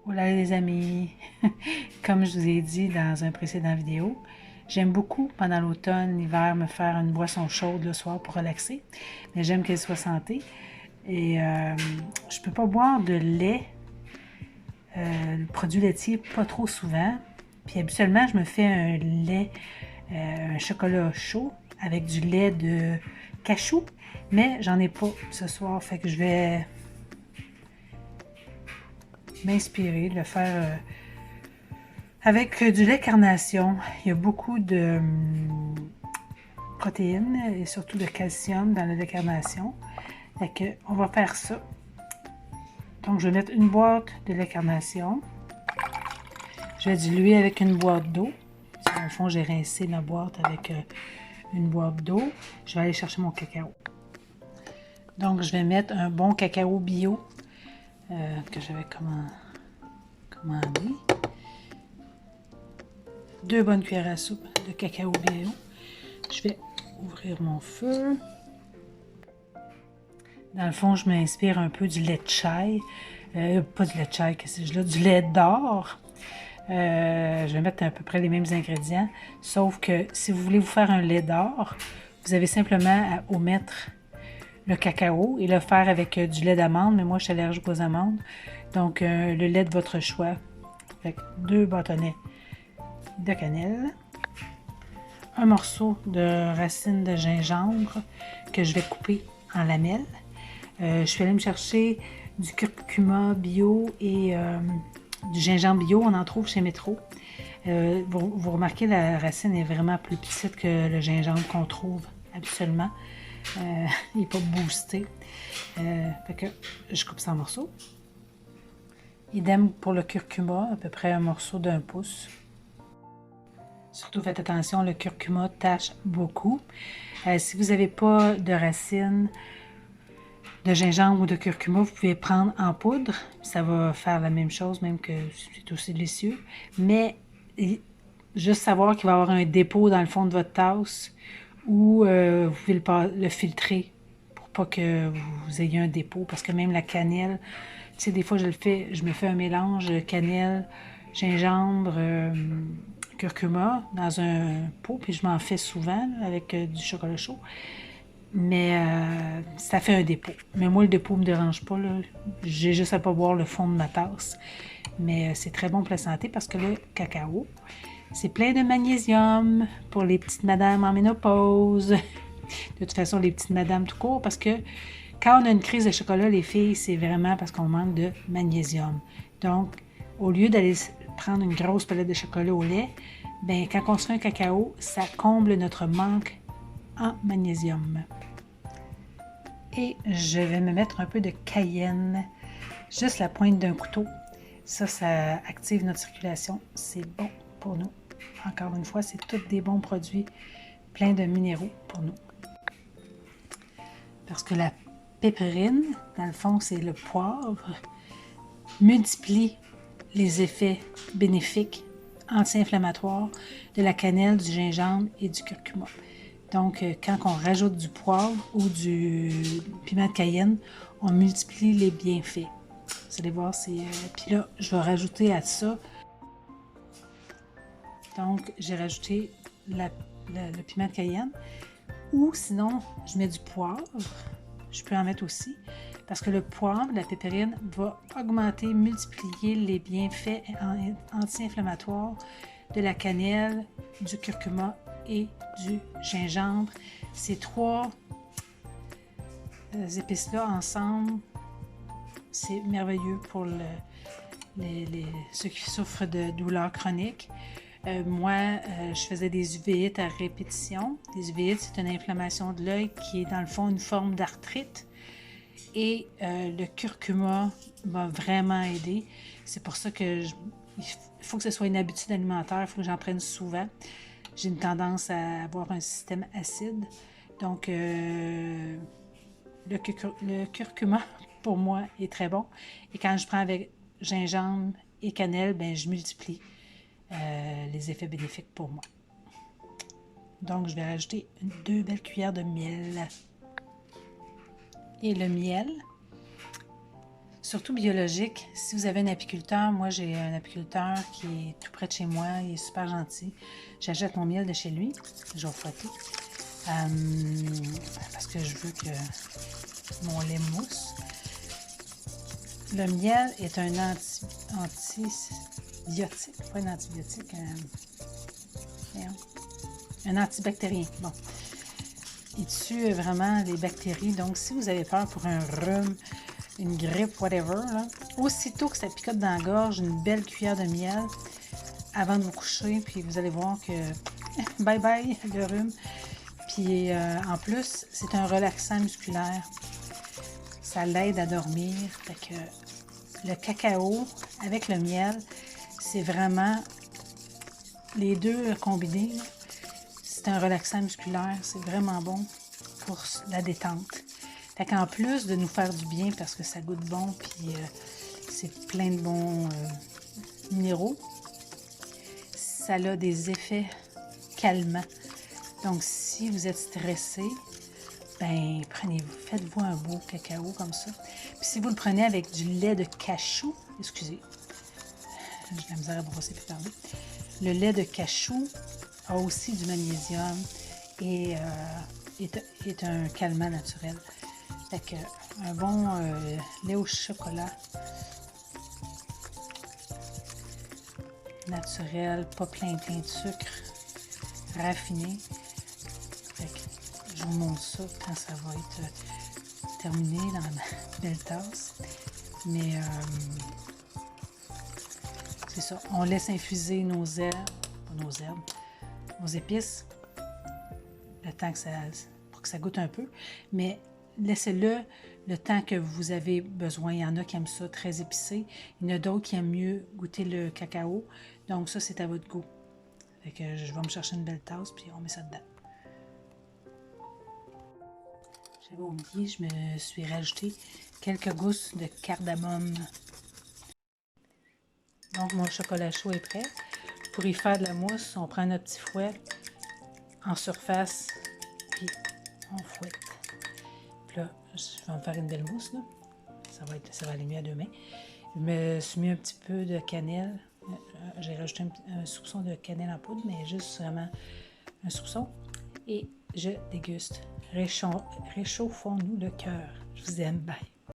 Hola les amis, comme je vous ai dit dans un précédent vidéo, j'aime beaucoup pendant l'automne, l'hiver me faire une boisson chaude le soir pour relaxer, mais j'aime qu'elle soit santé et je peux pas boire de lait, le produit laitier pas trop souvent, puis habituellement je me fais un lait, un chocolat chaud avec du lait de cachou, mais j'en ai pas ce soir, fait que je vais m'inspirer de le faire avec du lait carnation. Il y a beaucoup de protéines et surtout de calcium dans le lait carnation. Fait que on va faire ça. Donc je vais mettre une boîte de lait carnation. Je vais diluer avec une boîte d'eau. Dans le fond, j'ai rincé ma boîte avec une boîte d'eau. Je vais aller chercher mon cacao. Donc je vais mettre un bon cacao bio que j'avais commandé. 2 bonnes cuillères à soupe de cacao bio. Je vais ouvrir mon feu. Dans le fond, je m'inspire un peu du lait de chai. Pas du lait de chai, qu'est-ce que c'est là? Du lait d'or. Je vais mettre à peu près les mêmes ingrédients. Sauf que si vous voulez vous faire un lait d'or, vous avez simplement à omettre le cacao et le faire avec du lait d'amande. Mais moi, je suis allergique aux amandes. Donc, le lait de votre choix. Fait que 2 bâtonnets de cannelle. Un morceau de racine de gingembre que je vais couper en lamelles. Je suis allée me chercher du curcuma bio et du gingembre bio. On en trouve chez Métro. Vous remarquez, la racine est vraiment plus petite que le gingembre qu'on trouve habituellement. Il n'est pas boosté. Fait que je coupe ça en morceaux. Idem pour le curcuma, à peu près un morceau d'1 pouce. Surtout faites attention, le curcuma tache beaucoup. Si vous n'avez pas de racines de gingembre ou de curcuma, vous pouvez prendre en poudre. Ça va faire la même chose, même que c'est aussi délicieux. Mais juste savoir qu'il va y avoir un dépôt dans le fond de votre tasse ou vous pouvez le filtrer pour pas que vous ayez un dépôt. Parce que même la cannelle, tu sais, des fois je me fais un mélange cannelle, gingembre, curcuma dans un pot, puis je m'en fais souvent là, avec du chocolat chaud. Mais ça fait un dépôt. Mais moi, le dépôt ne me dérange pas. J'ai juste à pas boire le fond de ma tasse. Mais c'est très bon pour la santé parce que le cacao, c'est plein de magnésium pour les petites madames en ménopause. De toute façon, les petites madames tout court, parce que quand on a une crise de chocolat, les filles, c'est vraiment parce qu'on manque de magnésium. Donc, au lieu d'aller prendre une grosse palette de chocolat au lait, ben, quand on se fait un cacao, ça comble notre manque en magnésium. Et je vais me mettre un peu de cayenne, juste la pointe d'un couteau. Ça active notre circulation. C'est bon pour nous. Encore une fois, c'est tous des bons produits, pleins de minéraux pour nous. Parce que la péperine, dans le fond, c'est le poivre, multiplie les effets bénéfiques anti-inflammatoires de la cannelle, du gingembre et du curcuma. Donc, quand on rajoute du poivre ou du piment de cayenne, on multiplie les bienfaits. Vous allez voir, c'est... Puis là, je vais rajouter à ça. Donc, j'ai rajouté le piment de cayenne. Ou sinon, je mets du poivre. Je peux en mettre aussi. Parce que le poivre, la pépérine, va augmenter, multiplier les bienfaits anti-inflammatoires de la cannelle, du curcuma et du gingembre. Ces 3 épices-là ensemble, c'est merveilleux pour ceux qui souffrent de douleurs chroniques. Moi, je faisais des uvéites à répétition. Des uvéites, c'est une inflammation de l'œil qui est dans le fond une forme d'arthrite. Et le curcuma m'a vraiment aidé. C'est pour ça que il faut que ce soit une habitude alimentaire, il faut que j'en prenne souvent. J'ai une tendance à avoir un système acide. Donc, le curcuma, pour moi, est très bon. Et quand je prends avec gingembre et cannelle, ben, je multiplie les effets bénéfiques pour moi. Donc, je vais rajouter 2 belles cuillères de miel. Et le miel, surtout biologique. Si vous avez un apiculteur, moi j'ai un apiculteur qui est tout près de chez moi, il est super gentil. J'achète mon miel de chez lui, je vais fouetter. Parce que je veux que mon lait mousse. Le miel est un antibiotique, pas un antibiotique, un antibactérien. Bon. Il tue vraiment les bactéries. Donc, si vous avez peur pour un rhume, une grippe, whatever, là, aussitôt que ça picote dans la gorge, une belle cuillère de miel avant de vous coucher, puis vous allez voir que bye bye le rhume. Puis en plus, c'est un relaxant musculaire. Ça l'aide à dormir. Fait que le cacao avec le miel, c'est vraiment les deux combinés. C'est un relaxant musculaire. C'est vraiment bon pour la détente. Fait qu'en plus de nous faire du bien parce que ça goûte bon, puis c'est plein de bons minéraux, ça a des effets calmants. Donc, si vous êtes stressé, ben faites-vous un beau cacao comme ça. Puis si vous le prenez avec du lait de cachou, excusez, j'ai de la misère à brosser puis parler. Le lait de cachou a aussi du magnésium et est un calmant naturel. Fait que un bon lait au chocolat naturel, pas plein de sucre, raffiné. Fait que je vous montre ça quand ça va être terminé dans ma belle tasse. Mais c'est ça, on laisse infuser nos épices, le temps que pour que ça goûte un peu. Mais laissez-le le temps que vous avez besoin. Il y en a qui aiment ça très épicé. Il y en a d'autres qui aiment mieux goûter le cacao. Donc ça, c'est à votre goût. Fait que je vais me chercher une belle tasse, puis on met ça dedans. J'avais oublié, je me suis rajouté quelques gousses de cardamome. Donc mon chocolat chaud est prêt. Pour y faire de la mousse, on prend notre petit fouet en surface, puis on fouette. Puis là, je vais me faire une belle mousse, là. Ça va aller mieux à deux mains. Je me suis mis un petit peu de cannelle. J'ai rajouté un soupçon de cannelle en poudre, mais juste vraiment un soupçon. Et je déguste. Réchauffons-nous le cœur. Je vous aime. Bye.